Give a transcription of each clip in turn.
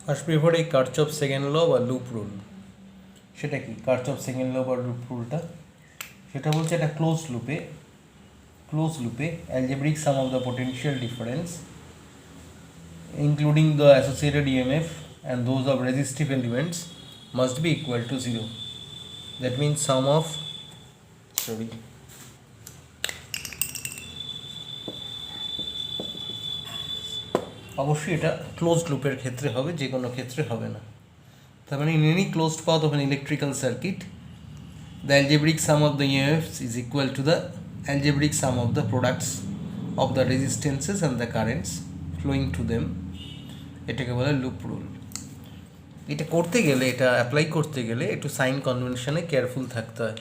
আসবে এবার এই কার্চফ সেকেন্ড ল বা লুপ রুল। সেটা কি কার্চফ সেকেন্ড ল বা লুপ রুলটা? সেটা বলছে একটা ক্লোজ লুপে algebraic some of the potential difference including the associated EMF and those of resistive elements must be equal to 0. That means sum of অবশ্যই এটা ক্লোজড লুপের ক্ষেত্রে হবে, যে কোনো ক্ষেত্রে হবে না। তার মানে in any closed path of an electrical circuit the algebraic sum of the EMFs is equal to the algebraic sum of the products of the resistances and the currents flowing to them. এটাকে বলে loop rule. এটা করতে গেলে, এটা apply করতে গেলে একটু sign কনভেনশনে careful থাকতে হয়।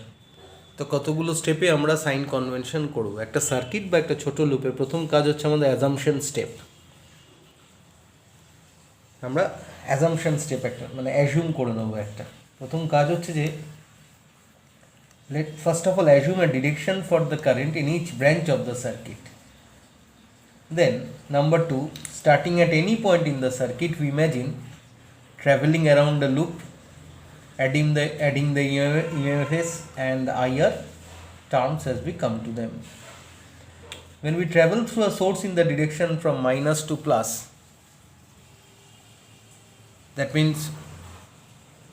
তো কতগুলো স্টেপে আমরা সাইন কনভেনশন করব একটা সার্কিট বা একটা ছোট লুপের। প্রথম কাজ হচ্ছে আমাদের অ্যাজাম্পশন স্টেপ। আমরা অ্যাজাম্পশন স্টেপ একটা মানে অ্যাজিউম করে নেবো একটা। প্রথম কাজ হচ্ছে যে let first of all assume a direction for the current in each branch of the circuit. Then number 2, starting at any point in the circuit we imagine traveling around the loop, adding the EMFs and the IR terms as we come to them. When we travel through a source in the direction from minus to plus, that means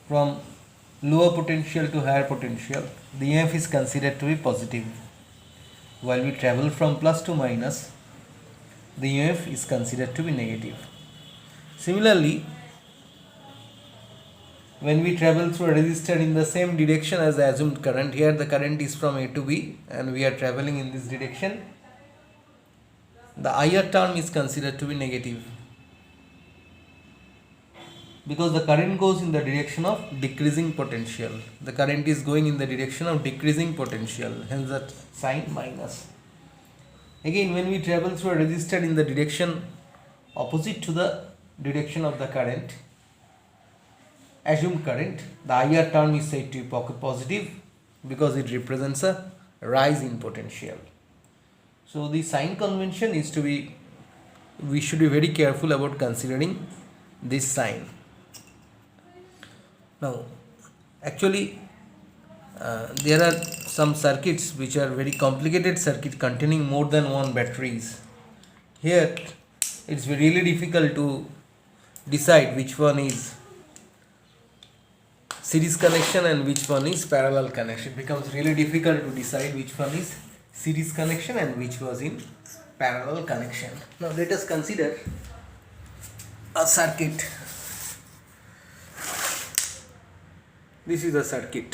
from lower potential to higher potential, the EMF is considered to be positive. While we travel from plus to minus, the EMF is considered to be negative. Similarly, when we travel through a resistor in the same direction as the assumed current, here the current is from A to B and we are traveling in this direction, the IR term is considered to be negative because the current goes in the direction of decreasing potential. The current is going in the direction of decreasing potential, hence that sign minus. Again, when we travel through a resistor in the direction opposite to the direction of the current, assumed current, the IR term is said to be positive because it represents a rise in potential. So the sign convention is to be, we should be very careful about considering this sign. Now actually there are some circuits which are very complicated circuit containing more than one batteries. Here it's really difficult to decide which one is series connection and which one is parallel connection. It becomes really difficult to decide which one is series connection and which was in parallel connection. Now let us consider a circuit. This is a circuit.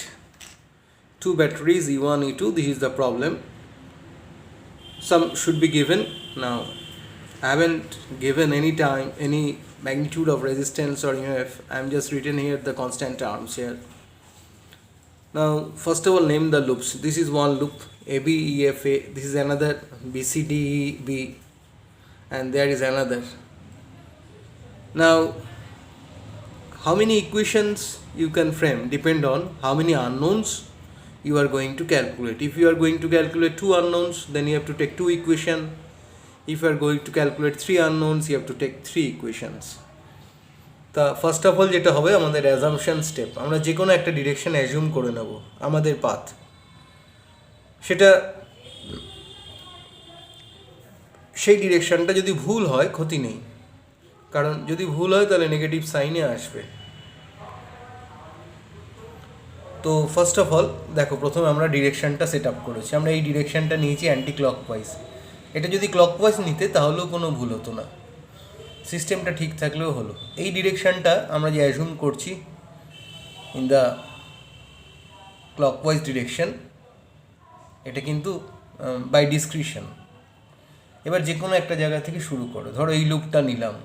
Two batteries E1, E2. This is the problem. Some should be given. Now I haven't given any magnitude of resistance or EMF. I am just written here the constant terms here. Now first of all name the loops. This is one loop AB EFA. This is another BCDEB, and there is another. Now how many equations you can frame depend on how many unknowns you are going to calculate. If you are going to calculate two unknowns, then you have to take two equations. If you are going to calculate three unknowns, you have to take three equations. তা first of all যেটা হবে আমাদের assumption step, আমরা যে কোনো একটা direction assume করে নেব আমাদের পাথ। সেটা সেই ডিরেকশনটা যদি ভুল হয় ক্ষতি নেই, কারণ যদি ভুল হয় তাহলে নেগেটিভ সাইনে আসবে। তো ফার্স্ট অফ অল দেখো, প্রথমে আমরা ডিরেকশনটা সেট আপ করেছি। আমরা এই ডিরেকশনটা নিয়েছি অ্যান্টি ক্লকওয়াইজ। এটা যদি ক্লকওয়াইজ নিতে তাহলেও কোনো ভুল হতো না, সিস্টেমটা ঠিক থাকলেও হলো। এই ডিরেকশনটা আমরা যে অ্যাজিউম করছি ইন দ্য ক্লকওয়াইজ ডিরেকশন, এটা কিন্তু বাই ডিসক্রিশন। এবার যে কোনো একটা জায়গা থেকে শুরু করো। ধরো এই লুপটা নিলাম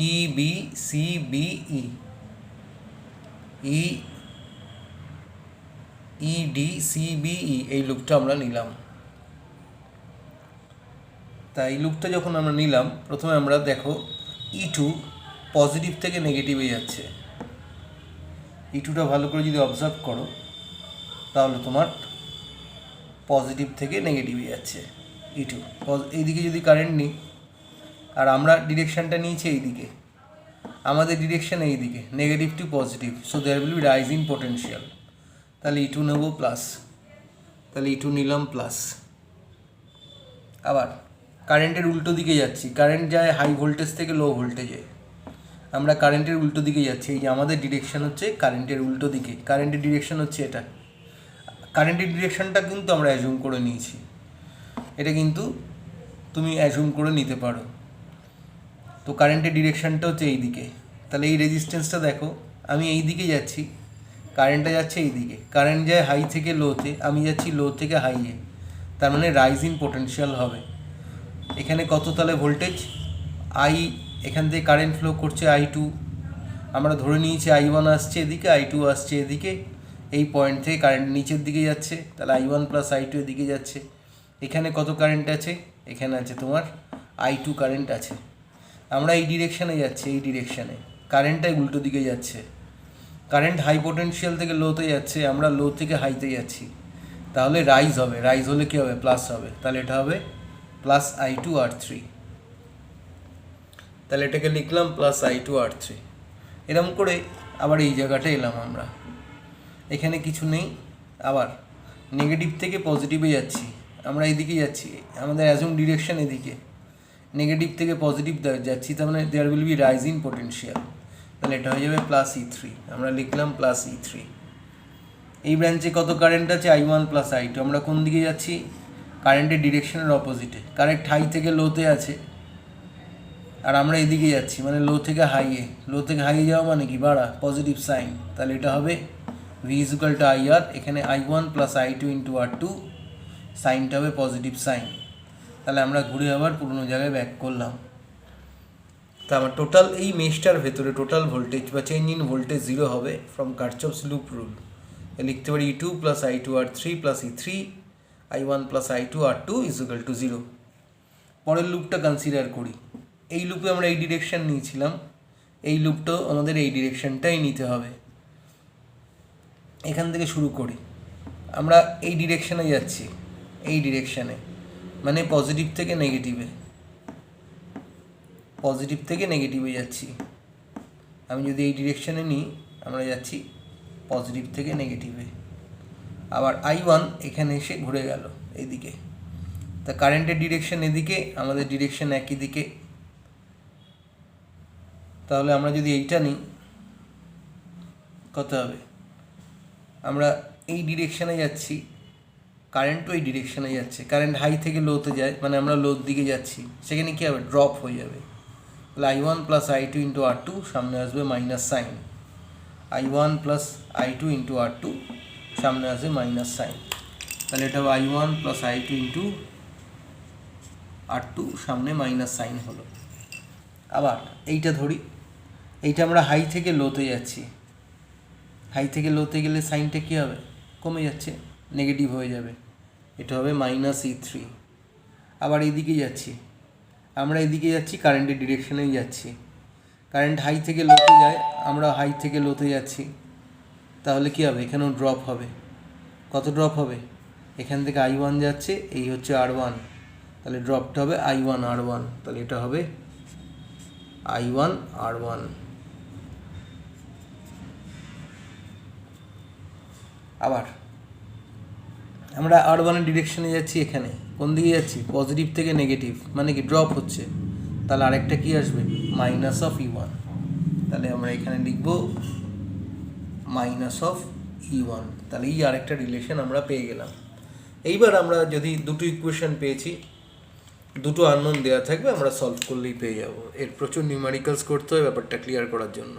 E B C B E E D C B E, এই লুপটা আমরা নিলাম। তাই এই লুপটা যখন আমরা নিলাম, প্রথমে আমরা দেখো E2 পজিটিভ থেকে নেগেটিভে যাচ্ছে। E2টা ভালো করে যদি অবজার্ভ করো তাহলে তোমার পজিটিভ থেকে নেগেটিভে যাচ্ছে E2। এইদিকে যদি কারেন্ট নিই, আর আমরা ডিরেকশানটা নিয়েছি এইদিকে, আমাদের ডিরেকশন এই দিকে, negative to positive, so there will be rising potential. তাহলে E2 নেব প্লাস, তাহলে E2 নিলাম প্লাস। আবার কারেন্টের উল্টো দিকে যাচ্ছি, কারেন্ট যায় হাই ভোল্টেজ থেকে লো ভোল্টেজে, আমরা কারেন্টের উল্টো দিকে যাচ্ছি। এই যে আমাদের ডিরেকশন হচ্ছে কারেন্টের উল্টো দিকে, কারেন্টের ডিরেকশন হচ্ছে এটা। কারেন্টের ডিরেকশনটা কিন্তু আমরা অ্যাজুম করে নিয়েছি, এটা কিন্তু তুমি অ্যাজুম করে নিতে পারো। তো কারেন্টের ডিরেকশনটা হচ্ছে এই দিকে। তাহলে এই রেজিস্ট্যান্সটা দেখো, আমি এই দিকে যাচ্ছি, কারেন্টটা যাচ্ছে এই দিকে, কারেন্ট যায় হাই থেকে লোতে, আমি যাচ্ছি লো থেকে হাইয়ে, তার মানে রাইজিং পোটেনশিয়াল হবে। এখানে কত তাহলে ভোল্টেজ আই, এখান থেকে কারেন্ট ফ্লো করছে I2, আমরা ধরে নিয়েছি I1 আসছে এদিকে, I2 আসছে এদিকে, এই পয়েন্ট থেকে কারেন্ট নিচের দিকে যাচ্ছে, তাহলে I1 প্লাস I2 এদিকে যাচ্ছে। এখানে কত কারেন্ট আছে, এখানে আছে তোমার I2 কারেন্ট আছে। আমরা এই ডিরেকশানে যাচ্ছি, এই ডিরেকশানে কারেন্টটাই উল্টো দিকে যাচ্ছে, কারেন্ট হাই পোটেনশিয়াল থেকে লোতে যাচ্ছে, আমরা লো থেকে হাইতে যাচ্ছি, তাহলে রাইজ হবে, রাইজ হলে কী হবে, প্লাস হবে, তাহলে এটা হবে প্লাস I2 R3। তাহলে এটাকে লিখলাম প্লাস I2 R3। এরকম করে আবার এই জায়গাটা এলাম আমরা, এখানে কিছু নেই, আবার নেগেটিভ থেকে পজিটিভে যাচ্ছি, আমরা এদিকে যাচ্ছি, আমাদের অ্যাজুম ডিরেকশন এদিকে, নেগেটিভ থেকে পজিটিভ যাচ্ছি, তার মানে there will be rising potential, তাহলে এটা হয়ে যাবে প্লাস E3, আমরা লিখলাম প্লাস E3। এই ব্রাঞ্চে কত কারেন্ট আছে, I1 প্লাস I2, আমরা কোন দিকে যাচ্ছি, কারেন্টের ডিরেকশনের অপোজিটে, কারেন্ট হাই থেকে লোতে আছে আর আমরা এদিকে যাচ্ছি, মানে লো থেকে হাইয়ে, লো থেকে হাইয়ে যাওয়া মানে কি বাড়া, পজিটিভ সাইন, তাহলে এটা হবে V ইকুয়াল টু IR, এখানে I1 plus I2 into R2, সাইনটা হবে পজিটিভ সাইন। তাহলে আমরা ঘুরে আবার পুরোনো জায়গায় ব্যাক করলাম। তা আমার টোটাল এই মেশটার ভেতরে টোটাল ভোল্টেজ বা চেঞ্জ ইন ভোল্টেজ 0 হবে ফ্রম কারচফস লুপ রুল। লিখতে পারি E2 plus I2 R3 plus E3 I1 plus I2 R2 is equal to 0। পরের লুপটা কনসিডার করি, এই লুপে আমরা এই ডিরেকশন নিয়েছিলাম, এই লুপটাও আমাদের এই ডিরেকশনটাই নিতে হবে। এখান থেকে শুরু করি, আমরা এই ডিরেকশানে যাচ্ছি, এই ডিরেকশানে মানে পজিটিভ থেকে নেগেটিভে, পজিটিভ থেকে নেগেটিভে যাচ্ছি। আমি যদি এই ডিরেকশানে নিই, আমরা যাচ্ছি পজিটিভ থেকে নেগেটিভে। আবার I1 এখানে এসে ঘুরে গেল এদিকে, তা কারেন্টের ডিরেকশন এদিকে, আমাদের ডিরেকশন একই দিকে। তাহলে আমরা যদি এইটা নিই কত হবে, আমরা এই ডিরেকশানে যাচ্ছি, কারেন্টও এই ডিরেকশানে যাচ্ছে, কারেন্ট হাই থেকে লোতে যায়, মানে আমরা লোর দিকে যাচ্ছি, সেখানে কী হবে, ড্রপ হয়ে যাবে। তাহলে I1 plus I2 into R2, সামনে আসবে minus sine, I1 plus I2 into R2, সামনে আসবে মাইনাস সাইন, তাহলে এটা হবে I1 plus I2 into R2, সামনে মাইনাস সাইন হলো। আবার এইটা ধরি, এইটা আমরা হাই থেকে লোতে যাচ্ছি, হাই থেকে লোতে গেলে সাইনটা কী হবে, কমে যাচ্ছে, নেগেটিভ হয়ে যাবে, এটা হবে মাইনাস E3। আবার এদিকে যাচ্ছি, আমরা এদিকে যাচ্ছি, কারেন্টের ডিরেকশনেই যাচ্ছি, কারেন্ট হাই থেকে লোতে যায়, আমরা হাই থেকে লোতে যাচ্ছি, তাহলে কী হবে, এখানেও ড্রপ হবে। কত ড্রপ হবে, এখান থেকে I1 যাচ্ছে, এই হচ্ছে R1, তাহলে ড্রপটা হবে I1 R1, তাহলে এটা হবে I1 R1। আবার আমরা R1-এর ডিরেকশনে যাচ্ছি, এখানে কোন দিকে যাচ্ছি, পজিটিভ থেকে নেগেটিভ, মানে কি ড্রপ হচ্ছে, তাহলে আরেকটা কি আসবে, মাইনাস অফ E1, তাহলে আমরা এখানে লিখব মাইনাস অফ E1, তাহলে এই আরেকটা রিলেশন আমরা পেয়ে গেলাম। এইবার আমরা যদি দুটো ইকুয়েশন পেয়েছি, দুটো আননোন দেওয়া থাকবে, আমরা সলভ করলেই পেয়ে যাব। এর প্রচুর নিউমেরিক্যালস করতে হয় ব্যাপারটা ক্লিয়ার করার জন্য।